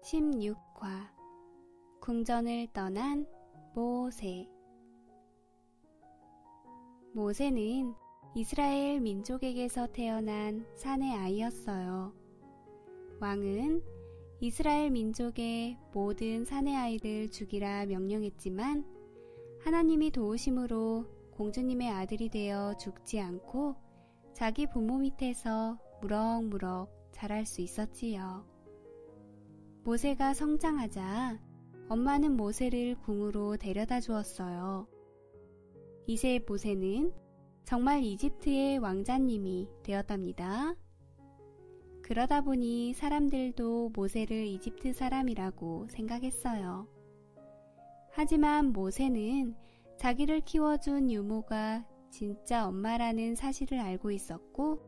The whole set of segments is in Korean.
16화 궁전을 떠난 모세. 모세는 이스라엘 민족에게서 태어난 산의 아이였어요. 왕은 이스라엘 민족의 모든 산의 아이를 죽이라 명령했지만 하나님이 도우심으로 공주님의 아들이 되어 죽지 않고 자기 부모 밑에서 무럭무럭 자랄 수 있었지요. 모세가 성장하자 엄마는 모세를 궁으로 데려다 주었어요. 이제 모세는 정말 이집트의 왕자님이 되었답니다. 그러다 보니 사람들도 모세를 이집트 사람이라고 생각했어요. 하지만 모세는 자기를 키워준 유모가 진짜 엄마라는 사실을 알고 있었고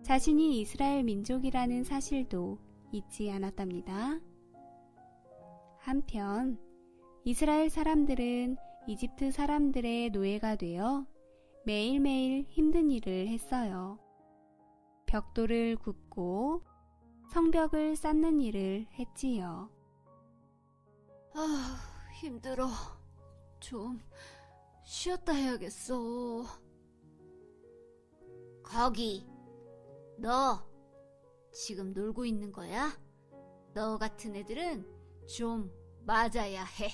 자신이 이스라엘 민족이라는 사실도 잊지 않았답니다. 한편 이스라엘 사람들은 이집트 사람들의 노예가 되어 매일매일 힘든 일을 했어요. 벽돌을 굽고 성벽을 쌓는 일을 했지요. 힘들어. 좀 쉬었다 해야겠어. 거기, 너 지금 놀고 있는 거야? 너 같은 애들은 좀 맞아야 해.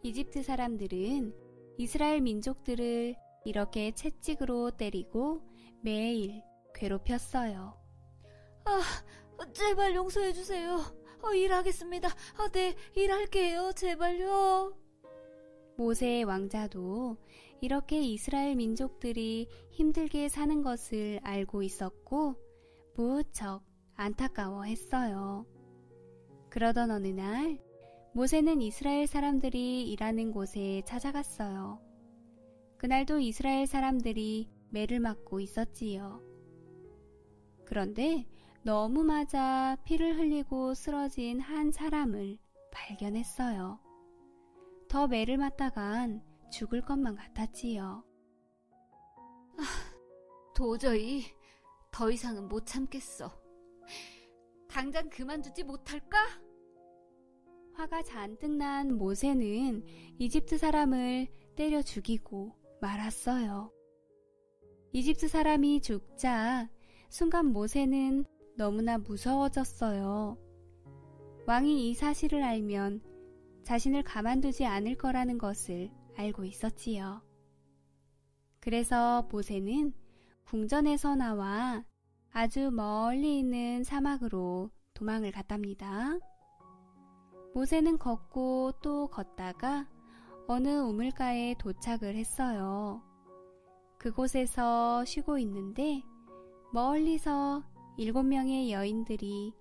이집트 사람들은 이스라엘 민족들을 이렇게 채찍으로 때리고 매일 괴롭혔어요. 제발 용서해주세요. 일하겠습니다. 네, 일할게요. 제발요. 모세의 왕자도 이렇게 이스라엘 민족들이 힘들게 사는 것을 알고 있었고 무척 안타까워했어요. 그러던 어느 날 모세는 이스라엘 사람들이 일하는 곳에 찾아갔어요. 그날도 이스라엘 사람들이 매를 맞고 있었지요. 그런데 너무 맞아 피를 흘리고 쓰러진 한 사람을 발견했어요. 더 매를 맞다간 죽을 것만 같았지요. 도저히 더 이상은 못 참겠어. 당장 그만두지 못할까? 화가 잔뜩 난 모세는 이집트 사람을 때려 죽이고 말았어요. 이집트 사람이 죽자 순간 모세는 너무나 무서워졌어요. 왕이 이 사실을 알면 자신을 가만두지 않을 거라는 것을 알고 있었지요. 그래서 모세는 궁전에서 나와 아주 멀리 있는 사막으로 도망을 갔답니다. 모세는 걷고 또 걷다가 어느 우물가에 도착을 했어요. 그곳에서 쉬고 있는데 멀리서 7명의 여인들이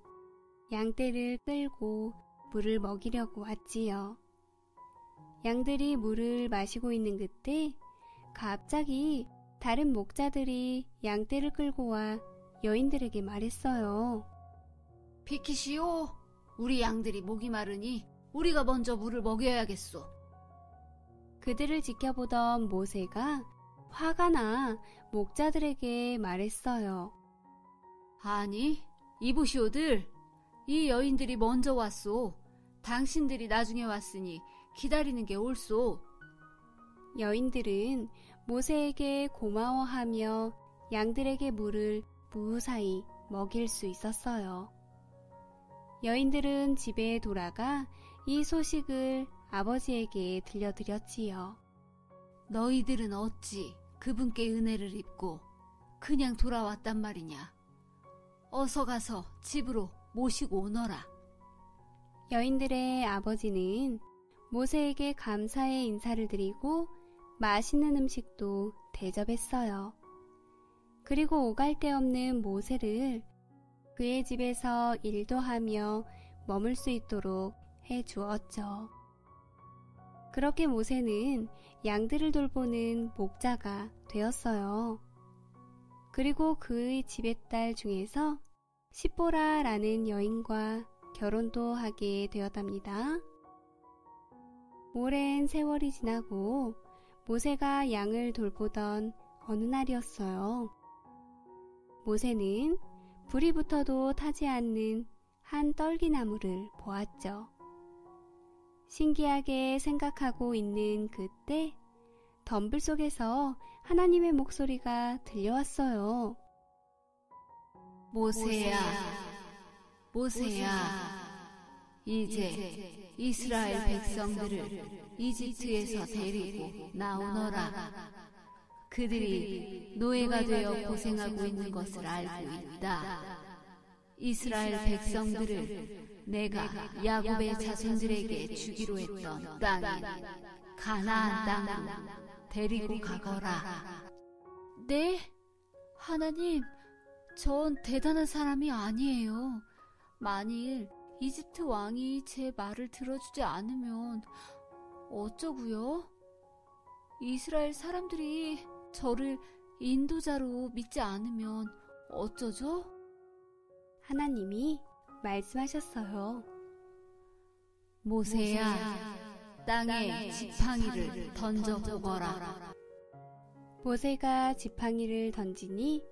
양떼를 끌고 물을 먹이려고 왔지요. 양들이 물을 마시고 있는 그때 갑자기 다른 목자들이 양떼를 끌고 와 여인들에게 말했어요. 비키시오. 우리 양들이 목이 마르니 우리가 먼저 물을 먹여야겠소. 그들을 지켜보던 모세가 화가 나 목자들에게 말했어요. 아니, 이보시오들. 이 여인들이 먼저 왔소. 당신들이 나중에 왔으니 기다리는 게 옳소. 여인들은 모세에게 고마워하며 양들에게 물을 무사히 먹일 수 있었어요. 여인들은 집에 돌아가 이 소식을 아버지에게 들려드렸지요. 너희들은 어찌 그분께 은혜를 입고 그냥 돌아왔단 말이냐. 어서 가서 집으로 모시고 오너라. 여인들의 아버지는 모세에게 감사의 인사를 드리고 맛있는 음식도 대접했어요. 그리고 오갈 데 없는 모세를 그의 집에서 일도 하며 머물 수 있도록 해 주었죠. 그렇게 모세는 양들을 돌보는 목자가 되었어요. 그리고 그의 지배딸 중에서 시보라라는 여인과 결혼도 하게 되었답니다. 오랜 세월이 지나고 모세가 양을 돌보던 어느 날이었어요. 모세는 불이 붙어도 타지 않는 한 떨기나무를 보았죠. 신기하게 생각하고 있는 그때 덤불 속에서 하나님의 목소리가 들려왔어요. 모세야, 모세야, 이제 이스라엘 백성들을 이집트에서 데리고 나오너라. 그들이 노예가 되어 고생하고 있는 것을 알고 있다. 이스라엘 백성들을 내가 야곱의 자손들에게 주기로 했던 땅인 가나안 땅으로 데리고 가거라. 네? 하나님, 전 대단한 사람이 아니에요. 만일 이집트 왕이 제 말을 들어주지 않으면 어쩌고요? 이스라엘 사람들이 저를 인도자로 믿지 않으면 어쩌죠? 하나님이 말씀하셨어요. 모세야, 땅에 지팡이를 던져보거라. 모세가 지팡이를 던지니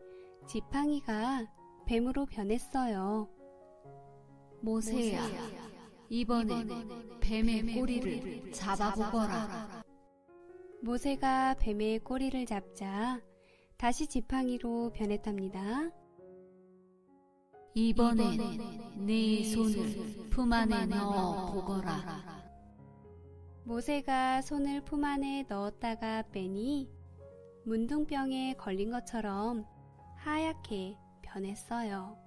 지팡이가 뱀으로 변했어요. 모세야, 이번엔 뱀의 꼬리를 잡아보거라. 모세가 뱀의 꼬리를 잡자 다시 지팡이로 변했답니다. 이번엔 네 손을 품 안에 넣어 보거라. 모세가 손을 품 안에 넣었다가 빼니 문둥병에 걸린 것처럼 하얗게 변했어요.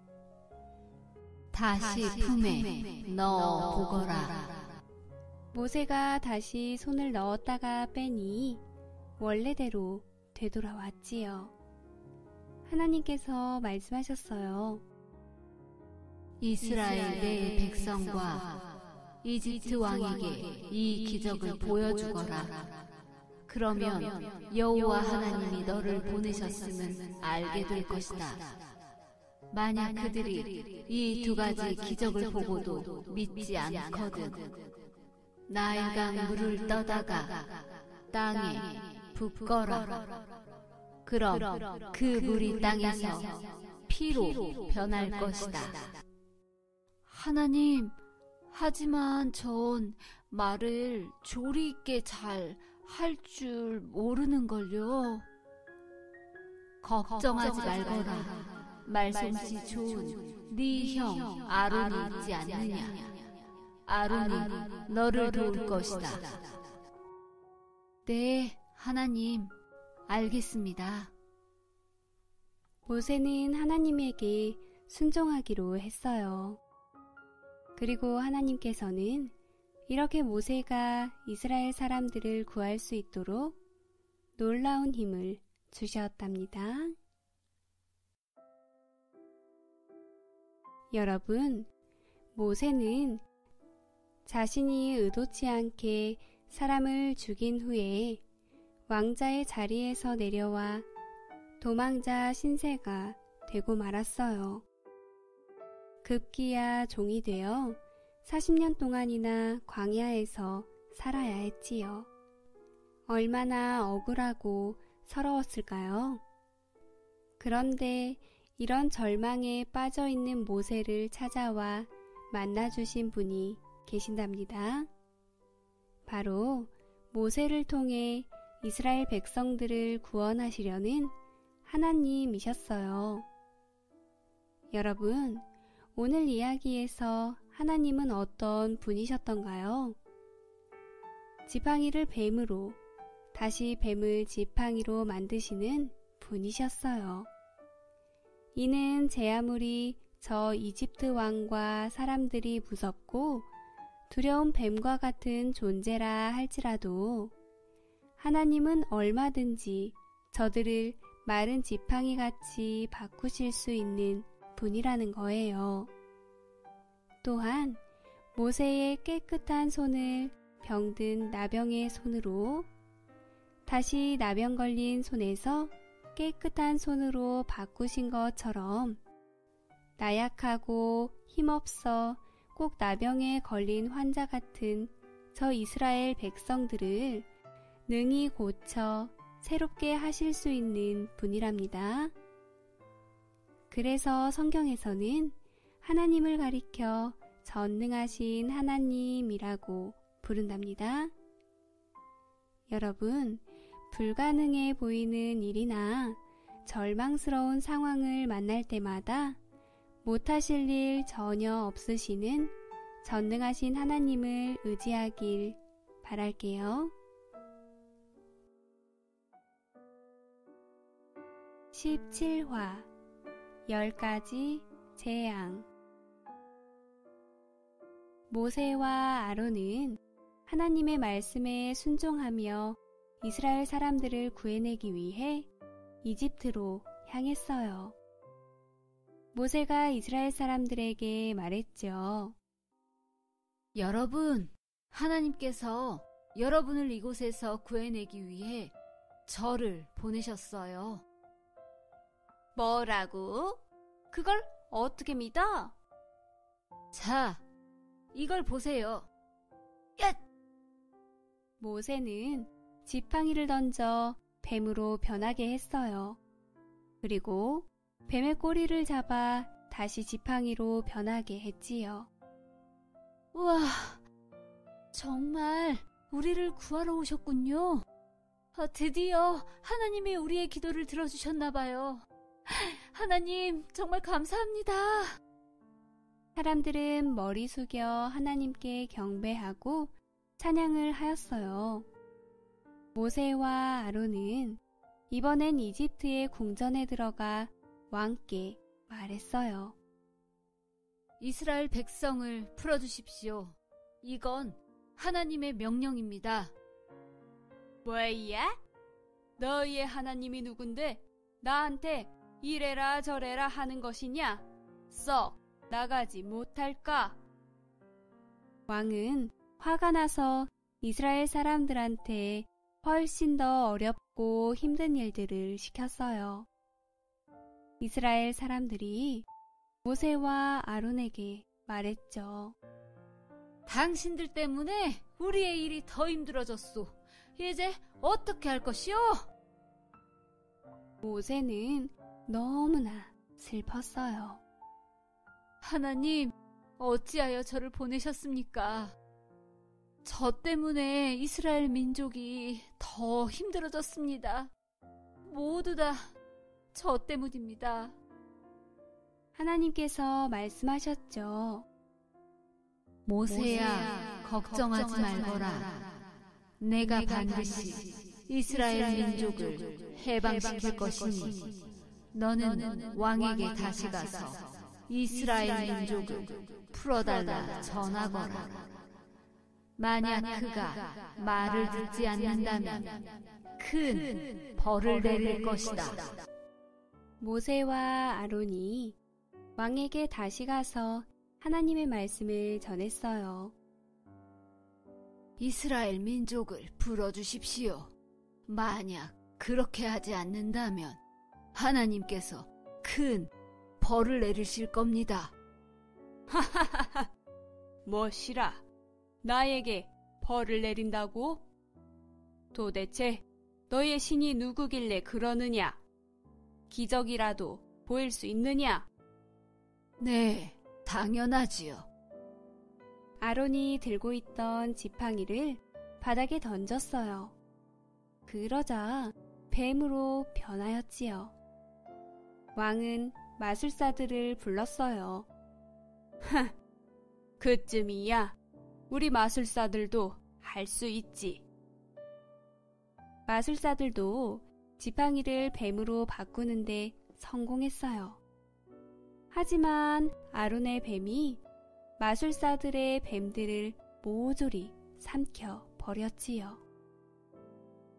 다시 품에 넣어 보거라. 모세가 다시 손을 넣었다가 빼니 원래대로 되돌아왔지요. 하나님께서 말씀하셨어요. 이스라엘 내 백성과 이집트 왕에게 이 기적을 보여주거라. 그러면 여호와 하나님이 너를 보내셨음은 알게 될 것이다. 만약 그들이 이 두 가지 기적을 보고도 믿지 않거든 나일강 물을 떠다가 땅에 붓거라. 그럼 그 물이 땅에서 피로 변할 것이다. 하나님, 하지만 전 말을 조리 있게 잘 할 줄 모르는걸요. 걱정하지 말거라. 말솜씨 좋은 네 형 아론이 있지 않느냐. 아론이 너를 도울 것이다. 네, 하나님, 알겠습니다. 모세는 하나님에게 순종하기로 했어요. 그리고 하나님께서는 이렇게 모세가 이스라엘 사람들을 구할 수 있도록 놀라운 힘을 주셨답니다. 여러분, 모세는 자신이 의도치 않게 사람을 죽인 후에 왕자의 자리에서 내려와 도망자 신세가 되고 말았어요. 급기야 종이 되어 40년 동안이나 광야에서 살아야 했지요. 얼마나 억울하고 서러웠을까요? 그런데 이런 절망에 빠져 있는 모세를 찾아와 만나주신 분이 계신답니다. 바로 모세를 통해 이스라엘 백성들을 구원하시려는 하나님이셨어요. 여러분, 오늘 이야기에서 하나님은 어떤 분이셨던가요? 지팡이를 뱀으로, 다시 뱀을 지팡이로 만드시는 분이셨어요. 이는 제 아무리 저 이집트 왕과 사람들이 무섭고 두려운 뱀과 같은 존재라 할지라도 하나님은 얼마든지 저들을 마른 지팡이 같이 바꾸실 수 있는 분이라는 거예요. 또한 모세의 깨끗한 손을 병든 나병의 손으로, 다시 나병 걸린 손에서 깨끗한 손으로 바꾸신 것처럼 나약하고 힘없어 꼭 나병에 걸린 환자 같은 저 이스라엘 백성들을 능히 고쳐 새롭게 하실 수 있는 분이랍니다. 그래서 성경에서는 하나님을 가리켜 전능하신 하나님이라고 부른답니다. 여러분, 불가능해 보이는 일이나 절망스러운 상황을 만날 때마다 못하실 일 전혀 없으시는 전능하신 하나님을 의지하길 바랄게요. 17화 10가지 재앙. 모세와 아론은 하나님의 말씀에 순종하며 이스라엘 사람들을 구해내기 위해 이집트로 향했어요. 모세가 이스라엘 사람들에게 말했죠. 여러분, 하나님께서 여러분을 이곳에서 구해내기 위해 저를 보내셨어요. 뭐라고? 그걸 어떻게 믿어? 자, 이걸 보세요. 야! 모세는 지팡이를 던져 뱀으로 변하게 했어요. 그리고 뱀의 꼬리를 잡아 다시 지팡이로 변하게 했지요. 우와, 정말 우리를 구하러 오셨군요. 드디어 하나님이 우리의 기도를 들어주셨나 봐요. 하나님, 정말 감사합니다. 사람들은 머리 숙여 하나님께 경배하고 찬양을 하였어요. 모세와 아론은 이번엔 이집트의 궁전에 들어가 왕께 말했어요. 이스라엘 백성을 풀어주십시오. 이건 하나님의 명령입니다. 뭐야? 너희의 하나님이 누군데 나한테 이래라 저래라 하는 것이냐? 썩 나가지 못할까? 왕은 화가 나서 이스라엘 사람들한테 훨씬 더 어렵고 힘든 일들을 시켰어요. 이스라엘 사람들이 모세와 아론에게 말했죠. 당신들 때문에 우리의 일이 더 힘들어졌소. 이제 어떻게 할 것이오? 모세는 너무나 슬펐어요. 하나님, 어찌하여 저를 보내셨습니까? 저 때문에 이스라엘 민족이 더 힘들어졌습니다. 모두 다 저 때문입니다. 하나님께서 말씀하셨죠. 모세야, 걱정하지 말거라. 내가 반드시 이스라엘 민족을 해방시킬 것이니 너는 왕에게 다시 가서 이스라엘 민족을 풀어달라 전하거라. 만약 그가 말을 듣지 않는다면 큰 벌을 내릴 것이다. 모세와 아론이 왕에게 다시 가서 하나님의 말씀을 전했어요. 이스라엘 민족을 풀어주십시오. 만약 그렇게 하지 않는다면 하나님께서 큰 벌을 내리실 겁니다. 하하하하, 뭐시라? 나에게 벌을 내린다고? 도대체 너의 신이 누구길래 그러느냐? 기적이라도 보일 수 있느냐? 네, 당연하지요. 아론이 들고 있던 지팡이를 바닥에 던졌어요. 그러자 뱀으로 변하였지요. 왕은 마술사들을 불렀어요. 하, 그쯤이야. 우리 마술사들도 할 수 있지. 마술사들도 지팡이를 뱀으로 바꾸는데 성공했어요. 하지만 아론의 뱀이 마술사들의 뱀들을 모조리 삼켜 버렸지요.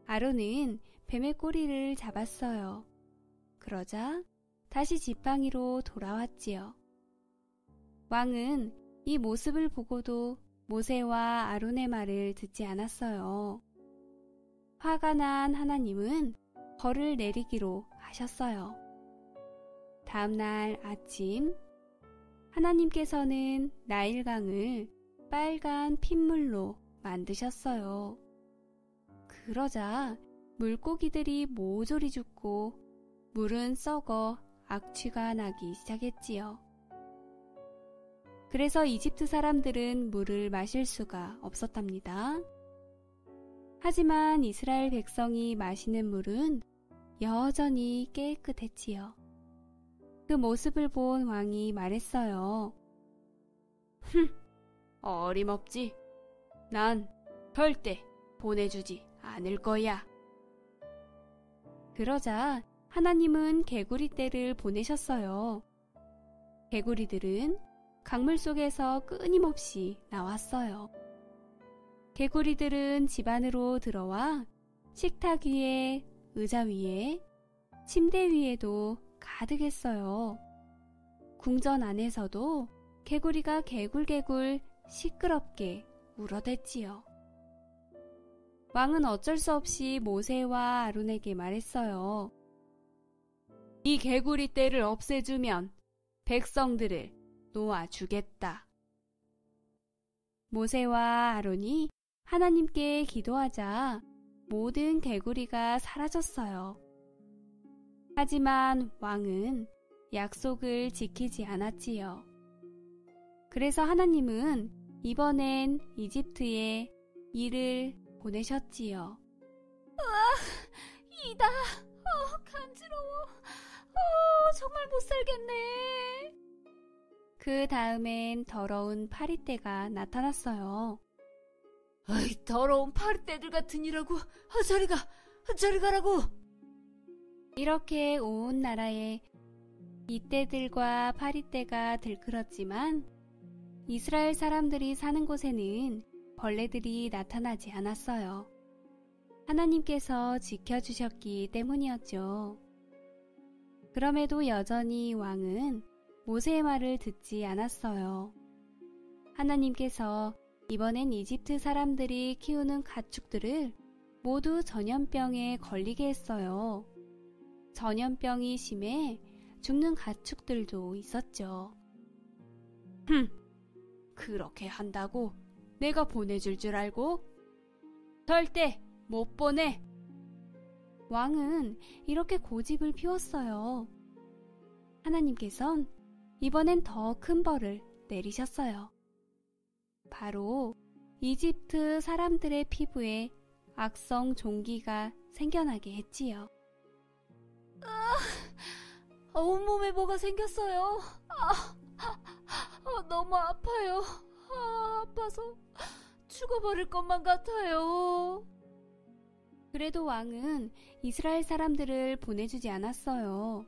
아론은 뱀의 꼬리를 잡았어요. 그러자 다시 지팡이로 돌아왔지요. 왕은 이 모습을 보고도 모세와 아론의 말을 듣지 않았어요. 화가 난 하나님은 벌을 내리기로 하셨어요. 다음 날 아침, 하나님께서는 나일강을 빨간 핏물로 만드셨어요. 그러자 물고기들이 모조리 죽고 물은 썩어 악취가 나기 시작했지요. 그래서 이집트 사람들은 물을 마실 수가 없었답니다. 하지만 이스라엘 백성이 마시는 물은 여전히 깨끗했지요. 그 모습을 본 왕이 말했어요. 어림없지. 난 절대 보내주지 않을 거야. 그러자 하나님은 개구리 떼를 보내셨어요. 개구리들은 강물 속에서 끊임없이 나왔어요. 개구리들은 집 안으로 들어와 식탁 위에, 의자 위에, 침대 위에도 가득했어요. 궁전 안에서도 개구리가 개굴개굴 시끄럽게 울어댔지요. 왕은 어쩔 수 없이 모세와 아론에게 말했어요. 이 개구리 떼를 없애주면 백성들을 놓아주겠다. 모세와 아론이 하나님께 기도하자 모든 개구리가 사라졌어요. 하지만 왕은 약속을 지키지 않았지요. 그래서 하나님은 이번엔 이집트에 이를 보내셨지요. 이다. 간지러워. 정말 못 살겠네. 그 다음엔 더러운 파리떼가 나타났어요. 아이, 더러운 파리떼들 같은 이라고. 저리 가라고. 이렇게 온 나라에 이떼들과 파리떼가 들끓었지만 이스라엘 사람들이 사는 곳에는 벌레들이 나타나지 않았어요. 하나님께서 지켜주셨기 때문이었죠. 그럼에도 여전히 왕은 모세의 말을 듣지 않았어요. 하나님께서 이번엔 이집트 사람들이 키우는 가축들을 모두 전염병에 걸리게 했어요. 전염병이 심해 죽는 가축들도 있었죠. 그렇게 한다고 내가 보내줄 줄 알고? 절대 못 보내! 왕은 이렇게 고집을 피웠어요. 하나님께선 이번엔 더 큰 벌을 내리셨어요. 바로 이집트 사람들의 피부에 악성 종기가 생겨나게 했지요. 온몸에 뭐가 생겼어요. 너무 아파요. 아파서 죽어버릴 것만 같아요. 그래도 왕은 이스라엘 사람들을 보내주지 않았어요.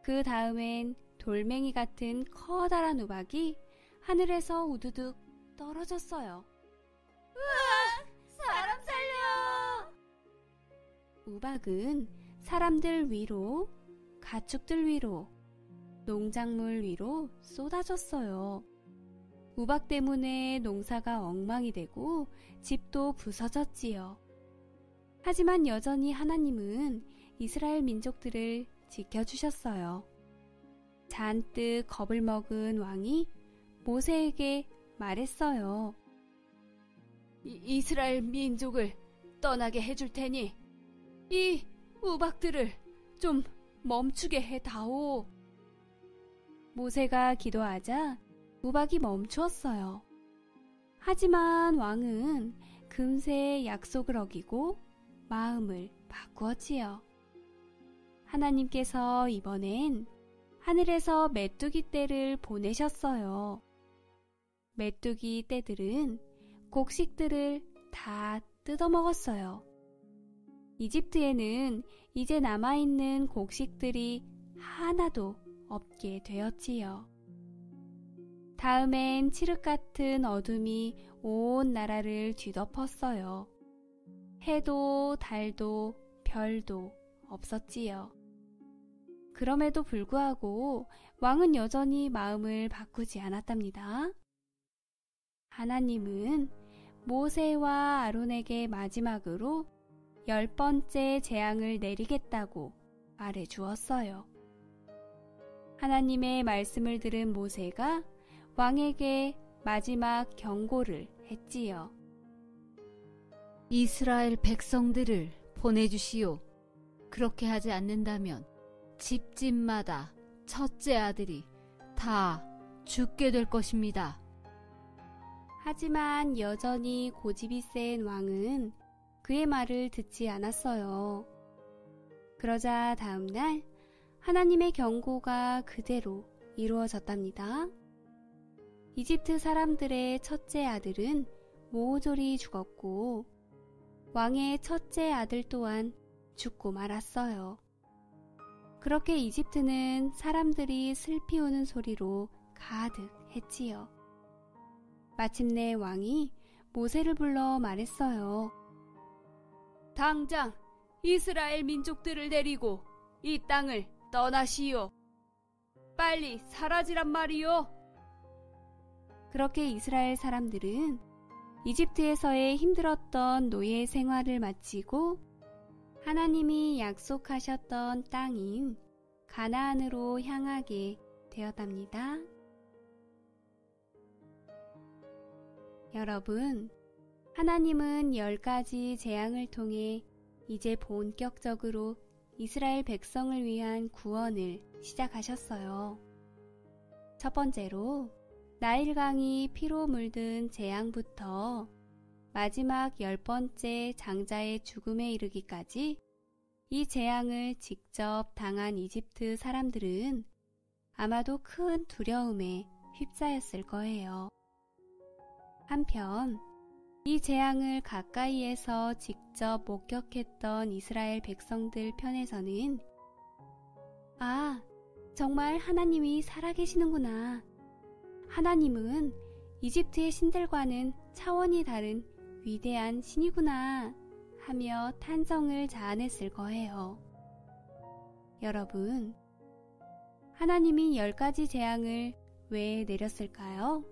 그 다음엔 돌멩이 같은 커다란 우박이 하늘에서 우두둑 떨어졌어요. 사람 살려! 우박은 사람들 위로, 가축들 위로, 농작물 위로 쏟아졌어요. 우박 때문에 농사가 엉망이 되고 집도 부서졌지요. 하지만 여전히 하나님은 이스라엘 민족들을 지켜주셨어요. 잔뜩 겁을 먹은 왕이 모세에게 말했어요. 이스라엘 민족을 떠나게 해줄 테니 이 우박들을 좀 멈추게 해다오. 모세가 기도하자 우박이 멈추었어요. 하지만 왕은 금세 약속을 어기고 마음을 바꾸었지요. 하나님께서 이번엔 하늘에서 메뚜기 떼를 보내셨어요. 메뚜기 떼들은 곡식들을 다 뜯어먹었어요. 이집트에는 이제 남아있는 곡식들이 하나도 없게 되었지요. 다음엔 칠흑 같은 어둠이 온 나라를 뒤덮었어요. 해도 달도 별도 없었지요. 그럼에도 불구하고 왕은 여전히 마음을 바꾸지 않았답니다. 하나님은 모세와 아론에게 마지막으로 10번째 재앙을 내리겠다고 말해 주었어요. 하나님의 말씀을 들은 모세가 왕에게 마지막 경고를 했지요. 이스라엘 백성들을 보내주시오. 그렇게 하지 않는다면 집집마다 첫째 아들이 다 죽게 될 것입니다. 하지만 여전히 고집이 센 왕은 그의 말을 듣지 않았어요. 그러자 다음 날 하나님의 경고가 그대로 이루어졌답니다. 이집트 사람들의 첫째 아들은 모조리 죽었고 왕의 첫째 아들 또한 죽고 말았어요. 그렇게 이집트는 사람들이 슬피 우는 소리로 가득했지요. 마침내 왕이 모세를 불러 말했어요. 당장 이스라엘 민족들을 데리고 이 땅을 떠나시오. 빨리 사라지란 말이오. 그렇게 이스라엘 사람들은 이집트에서의 힘들었던 노예 생활을 마치고 하나님이 약속하셨던 땅인 가나안으로 향하게 되었답니다. 여러분, 하나님은 10가지 재앙을 통해 이제 본격적으로 이스라엘 백성을 위한 구원을 시작하셨어요. 첫 번째로 나일강이 피로 물든 재앙부터 마지막 10번째 장자의 죽음에 이르기까지 이 재앙을 직접 당한 이집트 사람들은 아마도 큰 두려움에 휩싸였을 거예요. 한편 이 재앙을 가까이에서 직접 목격했던 이스라엘 백성들 편에서는 아, 정말 하나님이 살아계시는구나. 하나님은 이집트의 신들과는 차원이 다른 위대한 신이구나 하며 탄성을 자아냈을 거예요. 여러분, 하나님이 10가지 재앙을 왜 내렸을까요?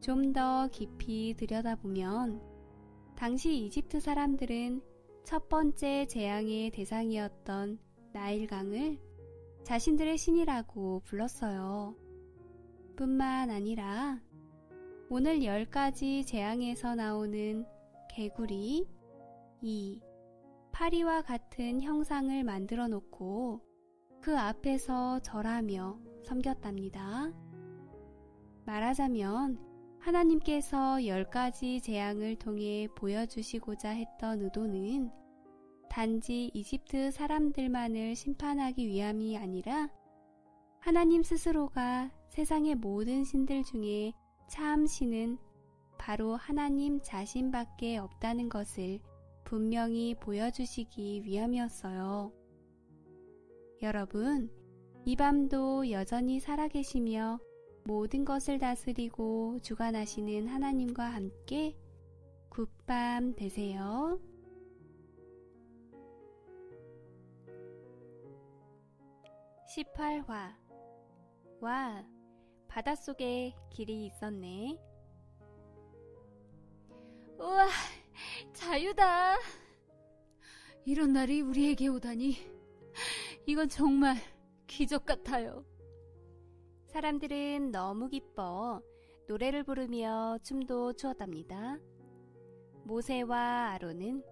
좀 더 깊이 들여다보면 당시 이집트 사람들은 첫 번째 재앙의 대상이었던 나일강을 자신들의 신이라고 불렀어요. 뿐만 아니라 오늘 10가지 재앙에서 나오는 개구리, 파리와 같은 형상을 만들어 놓고 그 앞에서 절하며 섬겼답니다. 말하자면 하나님께서 10가지 재앙을 통해 보여주시고자 했던 의도는 단지 이집트 사람들만을 심판하기 위함이 아니라 하나님 스스로가 세상의 모든 신들 중에 참 신은 바로 하나님 자신밖에 없다는 것을 분명히 보여주시기 위함이었어요. 여러분, 이 밤도 여전히 살아계시며 모든 것을 다스리고 주관하시는 하나님과 함께 굿밤 되세요. (18화) 와, 바닷속에 길이 있었네. 우와, 자유다. 이런 날이 우리에게 오다니 이건 정말 기적 같아요. 사람들은 너무 기뻐 노래를 부르며 춤도 추었답니다. 모세와 아론은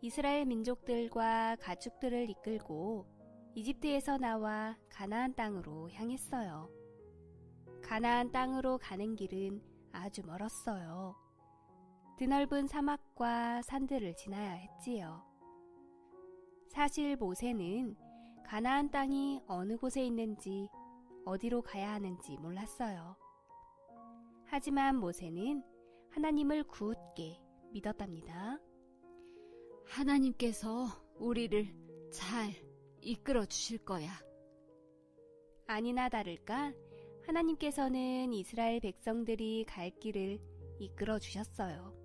이스라엘 민족들과 가축들을 이끌고 이집트에서 나와 가나안 땅으로 향했어요. 가나안 땅으로 가는 길은 아주 멀었어요. 드넓은 사막과 산들을 지나야 했지요. 사실 모세는 가나안 땅이 어느 곳에 있는지 어디로 가야 하는지 몰랐어요. 하지만 모세는 하나님을 굳게 믿었답니다. 하나님께서 우리를 잘 이끌어 주실 거야. 아니나 다를까 하나님께서는 이스라엘 백성들이 갈 길을 이끌어 주셨어요.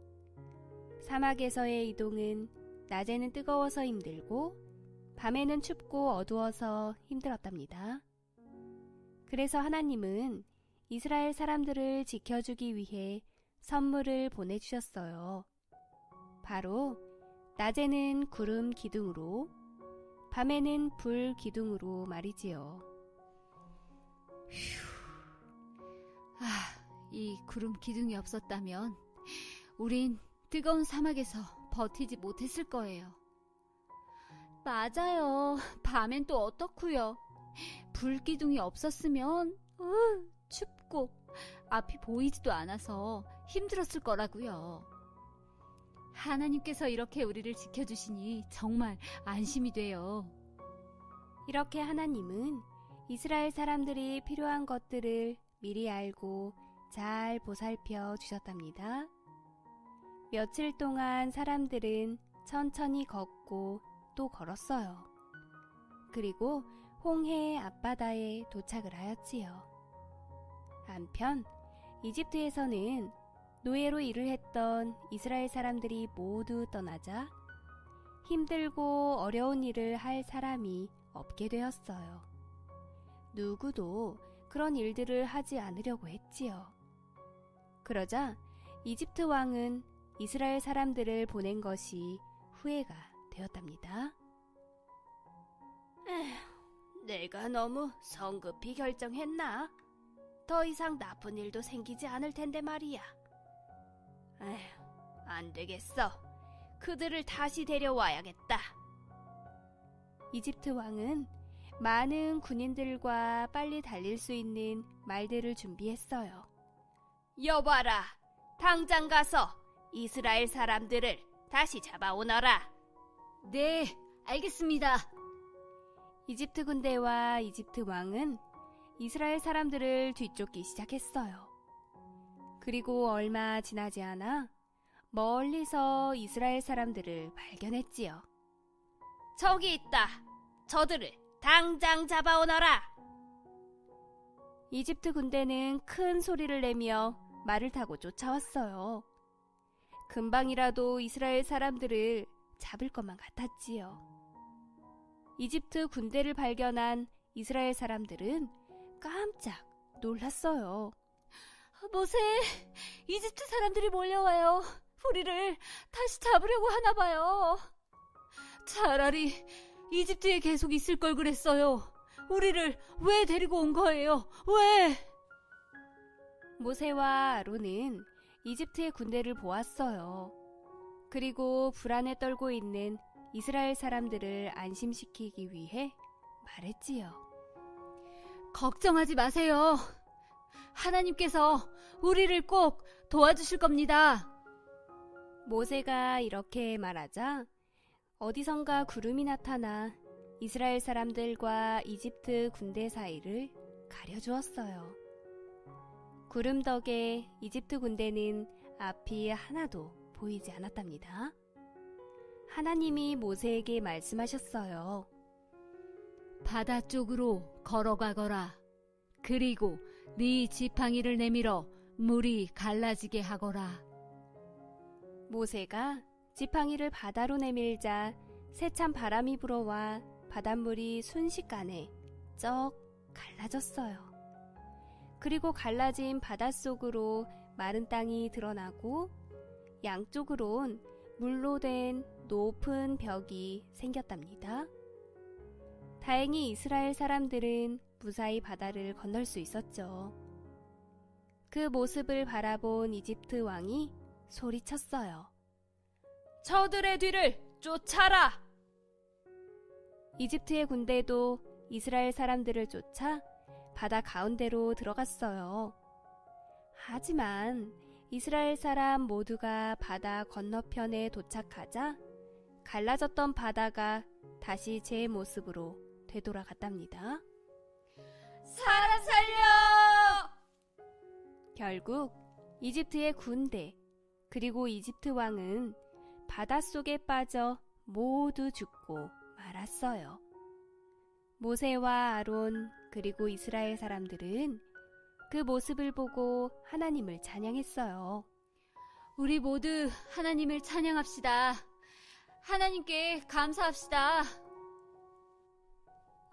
사막에서의 이동은 낮에는 뜨거워서 힘들고 밤에는 춥고 어두워서 힘들었답니다. 그래서 하나님은 이스라엘 사람들을 지켜주기 위해 선물을 보내주셨어요. 바로 낮에는 구름 기둥으로, 밤에는 불 기둥으로 말이지요. 이 구름 기둥이 없었다면 우린 뜨거운 사막에서 버티지 못했을 거예요. 맞아요. 밤엔 또 어떻고요? 불기둥이 없었으면 춥고 앞이 보이지도 않아서 힘들었을 거라고요. 하나님께서 이렇게 우리를 지켜주시니 정말 안심이 돼요. 이렇게 하나님은 이스라엘 사람들이 필요한 것들을 미리 알고 잘 보살펴 주셨답니다. 며칠 동안 사람들은 천천히 걷고 또 걸었어요. 그리고 홍해 앞바다에 도착을 하였지요. 한편 이집트에서는 노예로 일을 했던 이스라엘 사람들이 모두 떠나자 힘들고 어려운 일을 할 사람이 없게 되었어요. 누구도 그런 일들을 하지 않으려고 했지요. 그러자 이집트 왕은 이스라엘 사람들을 보낸 것이 후회가 되었답니다. 내가 너무 성급히 결정했나? 더 이상 나쁜 일도 생기지 않을 텐데 말이야. 안 되겠어. 그들을 다시 데려와야겠다. 이집트 왕은 많은 군인들과 빨리 달릴 수 있는 말들을 준비했어요. 여봐라, 당장 가서 이스라엘 사람들을 다시 잡아오너라. 네, 알겠습니다. 이집트 군대와 이집트 왕은 이스라엘 사람들을 뒤쫓기 시작했어요. 그리고 얼마 지나지 않아 멀리서 이스라엘 사람들을 발견했지요. 저기 있다. 저들을 당장 잡아오너라. 이집트 군대는 큰 소리를 내며 말을 타고 쫓아왔어요. 금방이라도 이스라엘 사람들을 잡을 것만 같았지요. 이집트 군대를 발견한 이스라엘 사람들은 깜짝 놀랐어요. 모세, 이집트 사람들이 몰려와요. 우리를 다시 잡으려고 하나 봐요. 차라리 이집트에 계속 있을 걸 그랬어요. 우리를 왜 데리고 온 거예요? 왜? 모세와 아론은 이집트의 군대를 보았어요. 그리고 불안에 떨고 있는 이스라엘 사람들을 안심시키기 위해 말했지요. 걱정하지 마세요. 하나님께서 우리를 꼭 도와주실 겁니다. 모세가 이렇게 말하자 어디선가 구름이 나타나 이스라엘 사람들과 이집트 군대 사이를 가려주었어요. 구름 덕에 이집트 군대는 앞이 하나도 보이지 않았답니다. 하나님이 모세에게 말씀하셨어요. 바다 쪽으로 걸어가거라. 그리고 네 지팡이를 내밀어 물이 갈라지게 하거라. 모세가 지팡이를 바다로 내밀자 세찬 바람이 불어와 바닷물이 순식간에 쩍 갈라졌어요. 그리고 갈라진 바닷속으로 마른 땅이 드러나고 양쪽으론 물로 된 높은 벽이 생겼답니다. 다행히 이스라엘 사람들은 무사히 바다를 건널 수 있었죠. 그 모습을 바라본 이집트 왕이 소리쳤어요. 저들의 뒤를 쫓아라! 이집트의 군대도 이스라엘 사람들을 쫓아 바다 가운데로 들어갔어요. 하지만 이스라엘 사람 모두가 바다 건너편에 도착하자 갈라졌던 바다가 다시 제 모습으로 되돌아갔답니다. 사람 살려! 결국 이집트의 군대 그리고 이집트 왕은 바닷속에 빠져 모두 죽고 말았어요. 모세와 아론 그리고 이스라엘 사람들은 그 모습을 보고 하나님을 찬양했어요. 우리 모두 하나님을 찬양합시다. 하나님께 감사합시다.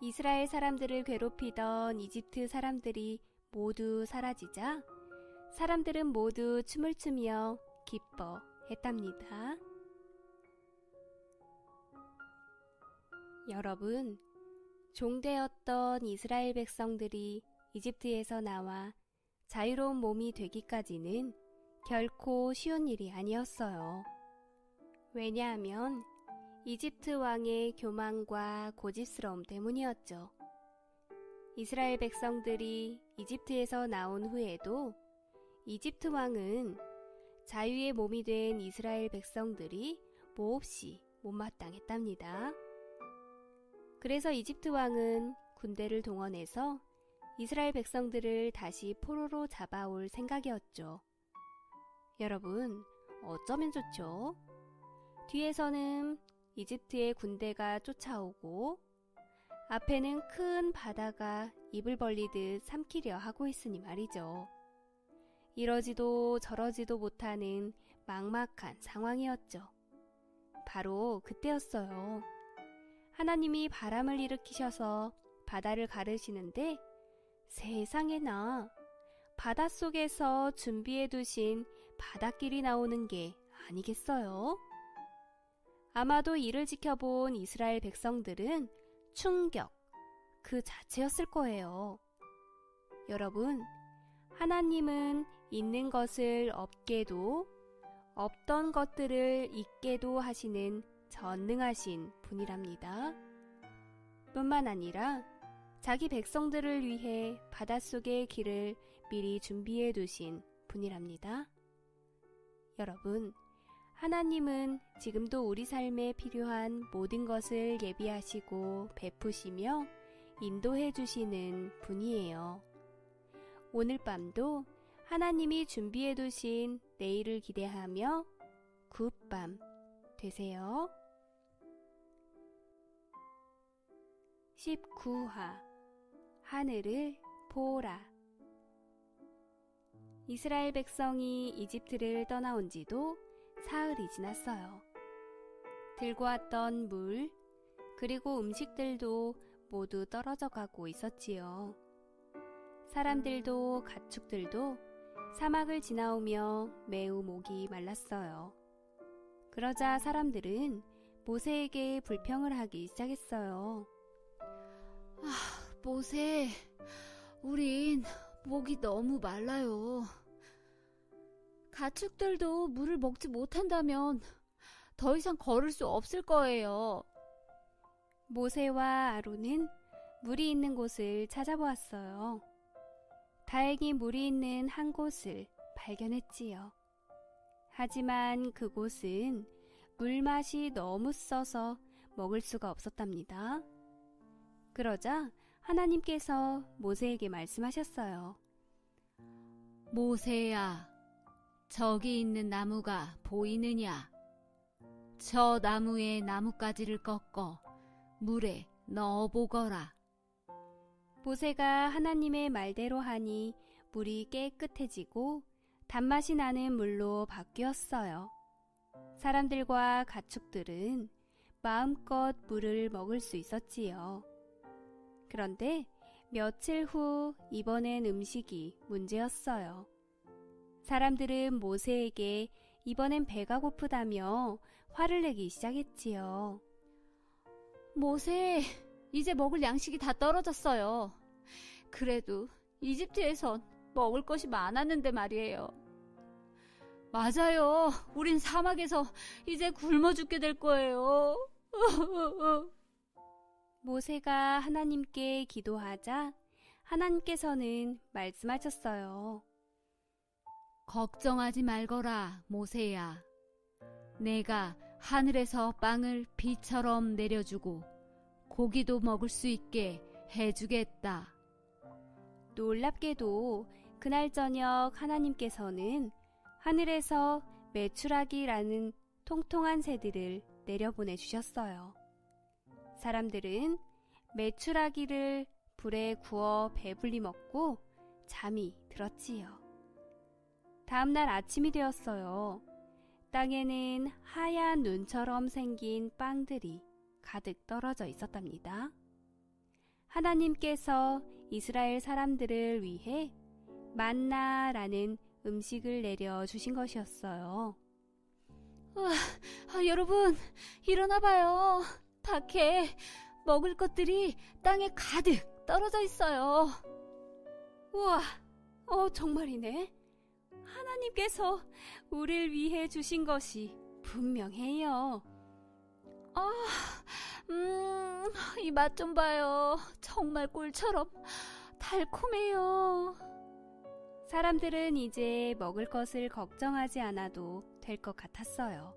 이스라엘 사람들을 괴롭히던 이집트 사람들이 모두 사라지자 사람들은 모두 춤을 추며 기뻐했답니다. 여러분, 종되었던 이스라엘 백성들이 이집트에서 나와 자유로운 몸이 되기까지는 결코 쉬운 일이 아니었어요. 왜냐하면 이집트 왕의 교만과 고집스러움 때문이었죠. 이스라엘 백성들이 이집트에서 나온 후에도 이집트 왕은 자유의 몸이 된 이스라엘 백성들이 몹시 못마땅했답니다. 그래서 이집트 왕은 군대를 동원해서 이스라엘 백성들을 다시 포로로 잡아올 생각이었죠. 여러분, 어쩌면 좋죠? 뒤에서는 이집트의 군대가 쫓아오고 앞에는 큰 바다가 입을 벌리듯 삼키려 하고 있으니 말이죠. 이러지도 저러지도 못하는 막막한 상황이었죠. 바로 그때였어요. 하나님이 바람을 일으키셔서 바다를 가르시는데 세상에나 바닷속에서 준비해 두신 바닷길이 나오는 게 아니겠어요? 아마도 이를 지켜본 이스라엘 백성들은 충격 그 자체였을 거예요. 여러분, 하나님은 있는 것을 없게도 없던 것들을 있게도 하시는 전능하신 분이랍니다. 뿐만 아니라 자기 백성들을 위해 바닷속의 길을 미리 준비해 두신 분이랍니다. 여러분, 하나님은 지금도 우리 삶에 필요한 모든 것을 예비하시고 베푸시며 인도해 주시는 분이에요. 오늘 밤도 하나님이 준비해 두신 내일을 기대하며 굿밤 되세요. 19화 하늘을 보라. 이스라엘 백성이 이집트를 떠나온 지도 사흘이 지났어요. 들고 왔던 물, 그리고 음식들도 모두 떨어져 가고 있었지요. 사람들도 가축들도 사막을 지나오며 매우 목이 말랐어요. 그러자 사람들은 모세에게 불평을 하기 시작했어요. 모세, 우린 목이 너무 말라요. 가축들도 물을 먹지 못한다면 더 이상 걸을 수 없을 거예요. 모세와 아론은 물이 있는 곳을 찾아보았어요. 다행히 물이 있는 한 곳을 발견했지요. 하지만 그곳은 물맛이 너무 써서 먹을 수가 없었답니다. 그러자 하나님께서 모세에게 말씀하셨어요. 모세야, 저기 있는 나무가 보이느냐? 저 나무의 나뭇가지를 꺾어 물에 넣어보거라. 모세가 하나님의 말대로 하니 물이 깨끗해지고 단맛이 나는 물로 바뀌었어요. 사람들과 가축들은 마음껏 물을 먹을 수 있었지요. 그런데 며칠 후 이번엔 음식이 문제였어요. 사람들은 모세에게 이번엔 배가 고프다며 화를 내기 시작했지요. 모세, 이제 먹을 양식이 다 떨어졌어요. 그래도 이집트에선 먹을 것이 많았는데 말이에요. 맞아요. 우린 사막에서 이제 굶어 죽게 될 거예요. 모세가 하나님께 기도하자 하나님께서는 말씀하셨어요. 걱정하지 말거라, 모세야. 내가 하늘에서 빵을 비처럼 내려주고 고기도 먹을 수 있게 해주겠다. 놀랍게도 그날 저녁 하나님께서는 하늘에서 메추라기라는 통통한 새들을 내려보내 주셨어요. 사람들은 메추라기를 불에 구워 배불리 먹고 잠이 들었지요. 다음날 아침이 되었어요. 땅에는 하얀 눈처럼 생긴 빵들이 가득 떨어져 있었답니다. 하나님께서 이스라엘 사람들을 위해 만나라는 음식을 내려주신 것이었어요. 여러분, 일어나봐요. 밖에 먹을 것들이 땅에 가득 떨어져 있어요. 우와, 정말이네. 하나님께서 우리를 위해 주신 것이 분명해요. 이 맛 좀 봐요. 정말 꿀처럼 달콤해요. 사람들은 이제 먹을 것을 걱정하지 않아도 될 것 같았어요.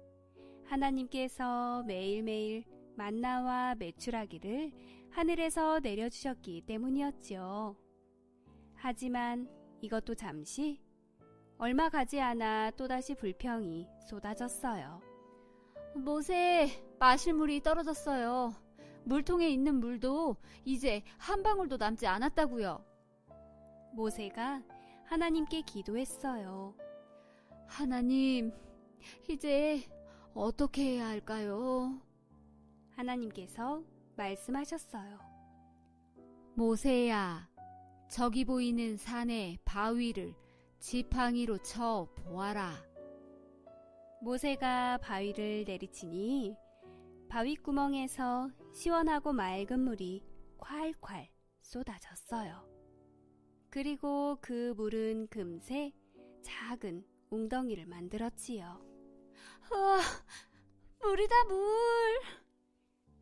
하나님께서 매일매일 만나와 메추라기를 하늘에서 내려주셨기 때문이었지요. 하지만 이것도 잠시, 얼마 가지 않아 또다시 불평이 쏟아졌어요. 모세, 마실 물이 떨어졌어요. 물통에 있는 물도 이제 한 방울도 남지 않았다고요. 모세가 하나님께 기도했어요. 하나님, 이제 어떻게 해야 할까요? 하나님께서 말씀하셨어요. 모세야, 저기 보이는 산의 바위를 지팡이로 쳐 보아라. 모세가 바위를 내리치니 바위구멍에서 시원하고 맑은 물이 콸콸 쏟아졌어요. 그리고 그 물은 금세 작은 웅덩이를 만들었지요. 우와, 물이다, 물!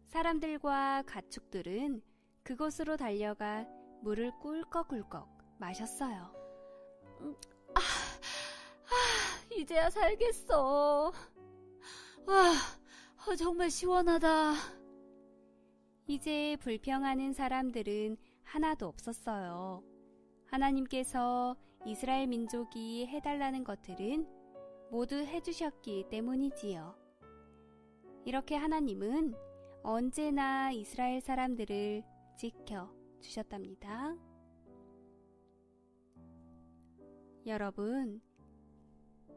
사람들과 가축들은 그곳으로 달려가 물을 꿀꺽꿀꺽 마셨어요. 이제야 살겠어. 와, 정말 시원하다. 이제 불평하는 사람들은 하나도 없었어요. 하나님께서 이스라엘 민족이 해달라는 것들은 모두 해주셨기 때문이지요. 이렇게 하나님은 언제나 이스라엘 사람들을 지켜주셨답니다. 여러분,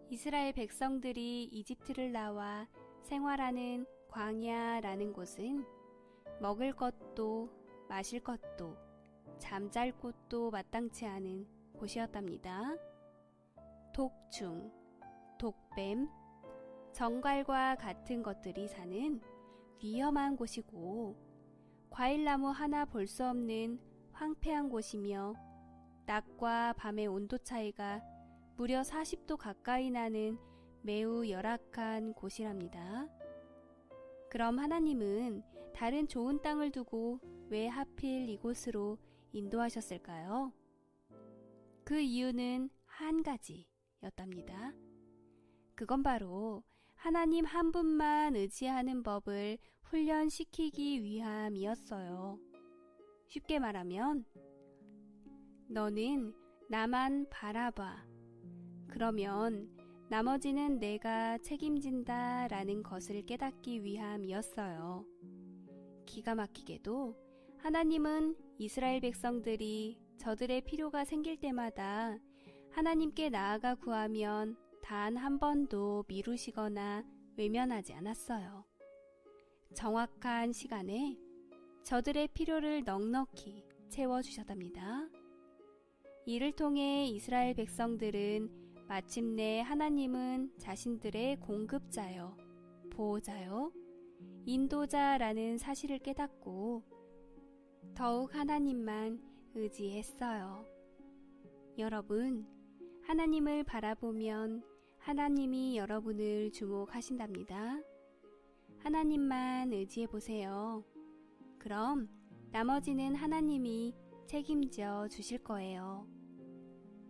이스라엘 백성들이 이집트를 나와 생활하는 광야라는 곳은 먹을 것도 마실 것도 잠잘 곳도 마땅치 않은 곳이었답니다. 독충, 독뱀, 정갈과 같은 것들이 사는 위험한 곳이고 과일나무 하나 볼 수 없는 황폐한 곳이며 낮과 밤의 온도 차이가 무려 40도 가까이 나는 매우 열악한 곳이랍니다. 그럼 하나님은 다른 좋은 땅을 두고 왜 하필 이곳으로 인도하셨을까요? 그 이유는 한 가지였답니다. 그건 바로 하나님 한 분만 의지하는 법을 훈련시키기 위함이었어요. 쉽게 말하면 너는 나만 바라봐. 그러면 나머지는 내가 책임진다 라는 것을 깨닫기 위함이었어요. 기가 막히게도 하나님은 이스라엘 백성들이 저들의 필요가 생길 때마다 하나님께 나아가 구하면 단 한 번도 미루시거나 외면하지 않았어요. 정확한 시간에 저들의 필요를 넉넉히 채워주셨답니다. 이를 통해 이스라엘 백성들은 마침내 하나님은 자신들의 공급자요, 보호자요, 인도자라는 사실을 깨닫고 더욱 하나님만 의지했어요. 여러분, 하나님을 바라보면 하나님이 여러분을 주목하신답니다. 하나님만 의지해보세요. 그럼 나머지는 하나님이 책임져 주실 거예요.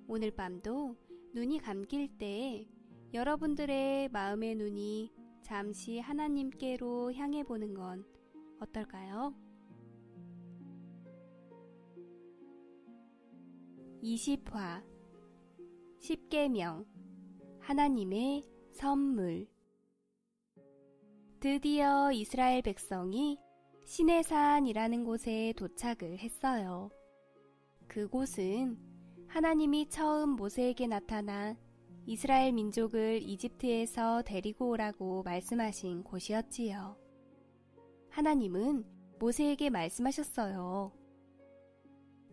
오늘 밤도 눈이 감길 때 여러분들의 마음의 눈이 잠시 하나님께로 향해 보는 건 어떨까요? 20화 10계명 하나님의 선물. 드디어 이스라엘 백성이 시내산이라는 곳에 도착을 했어요. 그곳은 하나님이 처음 모세에게 나타나 이스라엘 민족을 이집트에서 데리고 오라고 말씀하신 곳이었지요. 하나님은 모세에게 말씀하셨어요.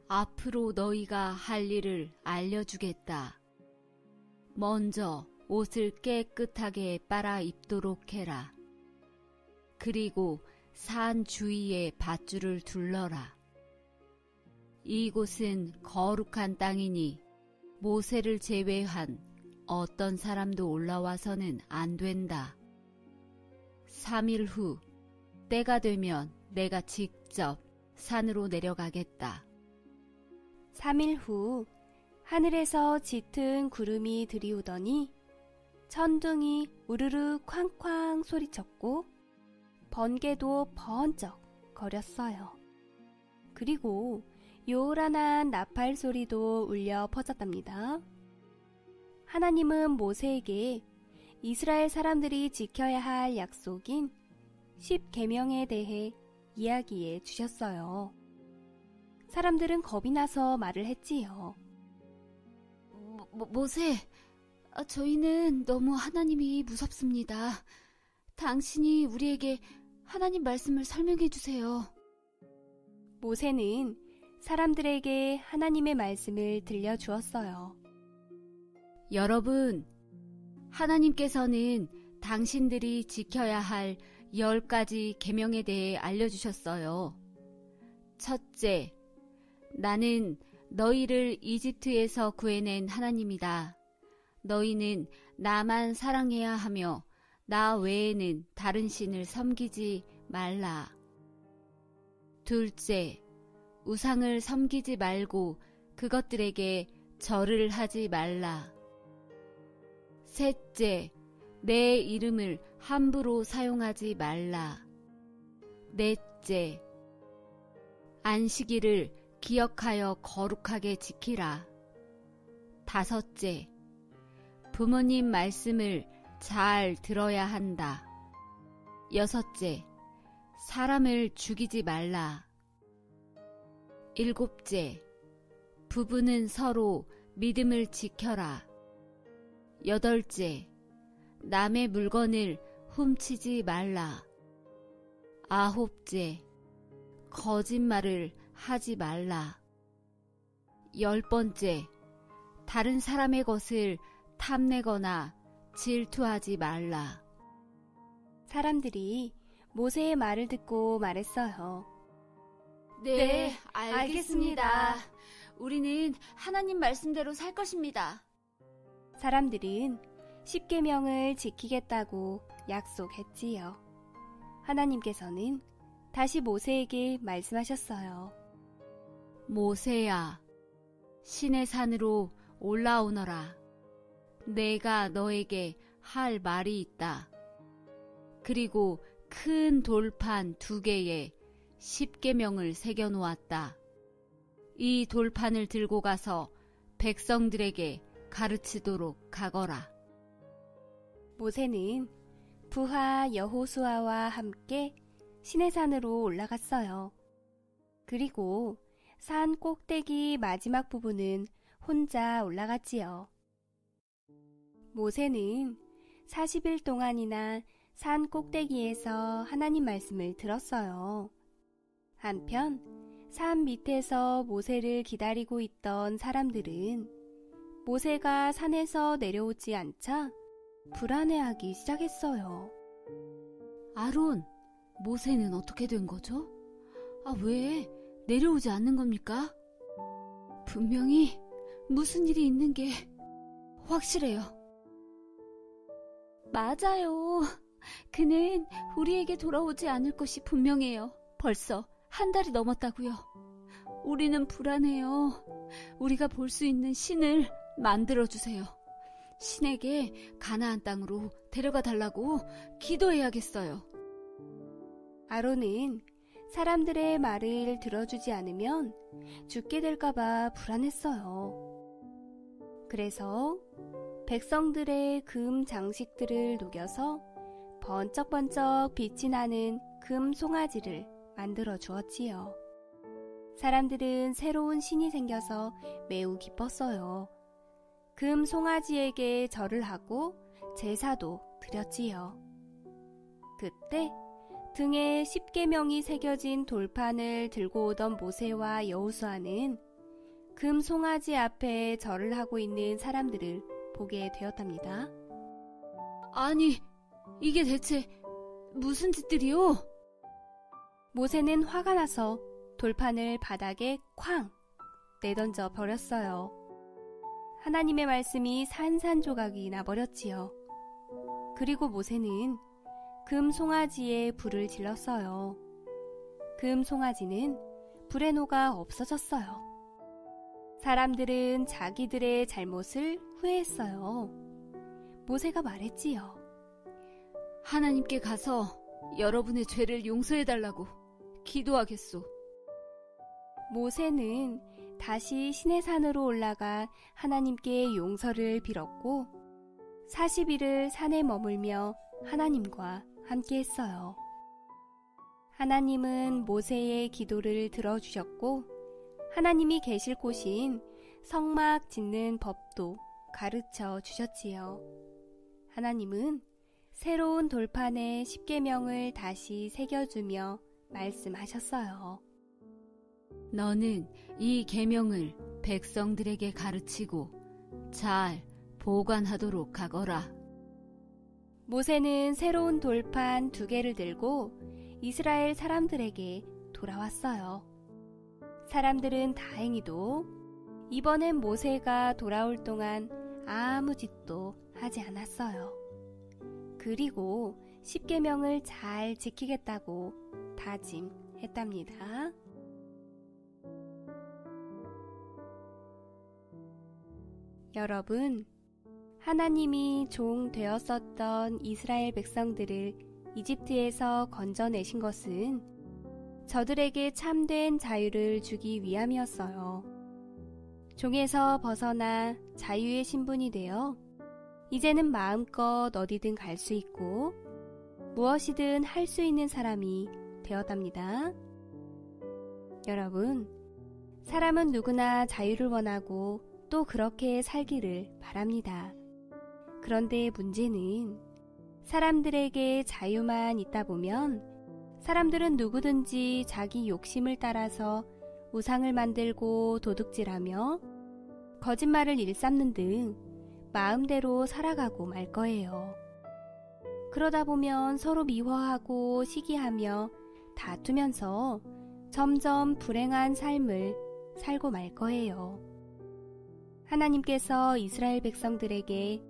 앞으로 너희가 할 일을 알려주겠다. 먼저 옷을 깨끗하게 빨아 입도록 해라. 그리고 산 주위에 밧줄을 둘러라. 이곳은 거룩한 땅이니 모세를 제외한 어떤 사람도 올라와서는 안 된다. 3일 후 때가 되면 내가 직접 산으로 내려가겠다. 3일 후 하늘에서 짙은 구름이 들이오더니 천둥이 우르르 쾅쾅 소리쳤고 번개도 번쩍 거렸어요. 그리고 요란한 나팔 소리도 울려 퍼졌답니다. 하나님은 모세에게 이스라엘 사람들이 지켜야 할 약속인 10계명에 대해 이야기해 주셨어요. 사람들은 겁이 나서 말을 했지요. 모세, 저희는 너무 하나님이 무섭습니다. 당신이 우리에게 하나님 말씀을 설명해 주세요. 모세는 사람들에게 하나님의 말씀을 들려주었어요. 여러분, 하나님께서는 당신들이 지켜야 할 10가지 계명에 대해 알려주셨어요. 첫째, 나는 너희를 이집트에서 구해낸 하나님이다. 너희는 나만 사랑해야 하며 나 외에는 다른 신을 섬기지 말라. 둘째, 우상을 섬기지 말고 그것들에게 절을 하지 말라. 셋째, 내 이름을 함부로 사용하지 말라. 넷째, 안식일을 기억하여 거룩하게 지키라. 다섯째, 부모님 말씀을 잘 들어야 한다. 여섯째, 사람을 죽이지 말라. 일곱째, 부부는 서로 믿음을 지켜라. 여덟째, 남의 물건을 훔치지 말라. 아홉째, 거짓말을 하지 말라. 10번째, 다른 사람의 것을 탐내거나 질투하지 말라. 사람들이 모세의 말을 듣고 말했어요. 네, 알겠습니다. 우리는 하나님 말씀대로 살 것입니다. 사람들은 10계명을 지키겠다고 약속했지요. 하나님께서는 다시 모세에게 말씀하셨어요. 모세야, 신의 산으로 올라오너라. 내가 너에게 할 말이 있다. 그리고 큰 돌판 2개에 10계명을 새겨놓았다. 이 돌판을 들고 가서 백성들에게 가르치도록 가거라. 모세는 부하 여호수아와 함께 시내산으로 올라갔어요. 그리고 산 꼭대기 마지막 부분은 혼자 올라갔지요. 모세는 40일 동안이나 산 꼭대기에서 하나님 말씀을 들었어요. 한편 산 밑에서 모세를 기다리고 있던 사람들은 모세가 산에서 내려오지 않자 불안해하기 시작했어요. 아론, 모세는 어떻게 된 거죠? 왜 내려오지 않는 겁니까? 분명히 무슨 일이 있는 게 확실해요. 맞아요. 그는 우리에게 돌아오지 않을 것이 분명해요. 벌써 한 달이 넘었다고요. 우리는 불안해요. 우리가 볼 수 있는 신을 만들어주세요. 신에게 가나안 땅으로 데려가 달라고 기도해야겠어요. 아론은 사람들의 말을 들어주지 않으면 죽게 될까봐 불안했어요. 그래서 백성들의 금 장식들을 녹여서 번쩍번쩍 빛이 나는 금 송아지를 만들어 주었지요. 사람들은 새로운 신이 생겨서 매우 기뻤어요. 금 송아지에게 절을 하고 제사도 드렸지요. 그때 등에 10계명이 새겨진 돌판을 들고 오던 모세와 여호수아는 금 송아지 앞에 절을 하고 있는 사람들을 보게 되었답니다. 아니, 이게 대체 무슨 짓들이요? 모세는 화가 나서 돌판을 바닥에 쾅 내던져 버렸어요. 하나님의 말씀이 산산조각이 나버렸지요. 그리고 모세는 금 송아지에 불을 질렀어요. 금 송아지는 불에 녹아 없어졌어요. 사람들은 자기들의 잘못을 후회했어요. 모세가 말했지요. 하나님께 가서 여러분의 죄를 용서해달라고 기도하겠소. 모세는 다시 시내산으로 올라가 하나님께 용서를 빌었고 40일을 산에 머물며 하나님과 함께 했어요. 하나님은 모세의 기도를 들어주셨고 하나님이 계실 곳인 성막 짓는 법도 가르쳐 주셨지요. 하나님은 새로운 돌판에 십계명을 다시 새겨주며 말씀하셨어요. 너는 이 계명을 백성들에게 가르치고 잘 보관하도록 하거라. 모세는 새로운 돌판 2개를 들고 이스라엘 사람들에게 돌아왔어요. 사람들은 다행히도 이번엔 모세가 돌아올 동안 아무 짓도 하지 않았어요. 그리고 십계명을 잘 지키겠다고 다짐했답니다. 여러분, 하나님이 종 되었었던 이스라엘 백성들을 이집트에서 건져내신 것은 저들에게 참된 자유를 주기 위함이었어요. 종에서 벗어나 자유의 신분이 되어 이제는 마음껏 어디든 갈 수 있고 무엇이든 할 수 있는 사람이 되었답니다. 여러분, 사람은 누구나 자유를 원하고 또 그렇게 살기를 바랍니다. 그런데 문제는 사람들에게 자유만 있다 보면 사람들은 누구든지 자기 욕심을 따라서 우상을 만들고 도둑질하며 거짓말을 일삼는 등 마음대로 살아가고 말 거예요. 그러다 보면 서로 미워하고 시기하며 다투면서 점점 불행한 삶을 살고 말 거예요. 하나님께서 이스라엘 백성들에게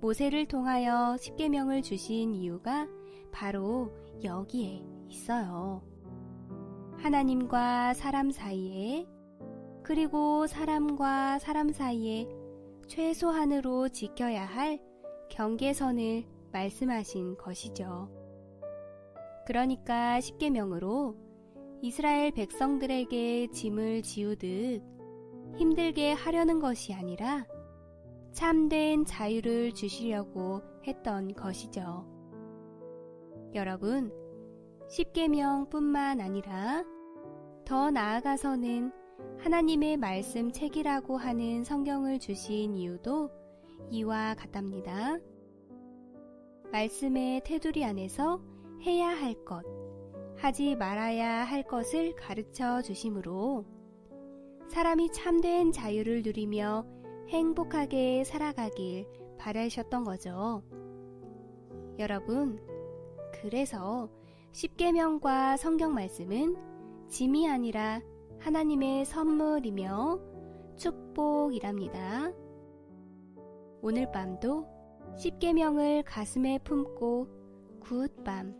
모세를 통하여 십계명을 주신 이유가 바로 여기에 있어요. 하나님과 사람 사이에 그리고 사람과 사람 사이에 최소한으로 지켜야 할 경계선을 말씀하신 것이죠. 그러니까 십계명으로 이스라엘 백성들에게 짐을 지우듯 힘들게 하려는 것이 아니라 참된 자유를 주시려고 했던 것이죠. 여러분, 십계명뿐만 아니라 더 나아가서는 하나님의 말씀 책이라고 하는 성경을 주신 이유도 이와 같답니다. 말씀의 테두리 안에서 해야 할 것, 하지 말아야 할 것을 가르쳐 주심으로 사람이 참된 자유를 누리며 행복하게 살아가길 바라셨던 거죠. 여러분, 그래서 십계명과 성경 말씀은 짐이 아니라 하나님의 선물이며 축복이랍니다. 오늘 밤도 십계명을 가슴에 품고 굿밤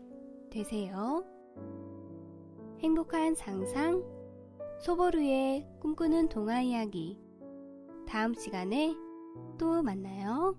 되세요. 행복한 상상, 소보루의 꿈꾸는 동화 이야기. 다음 시간에 또 만나요.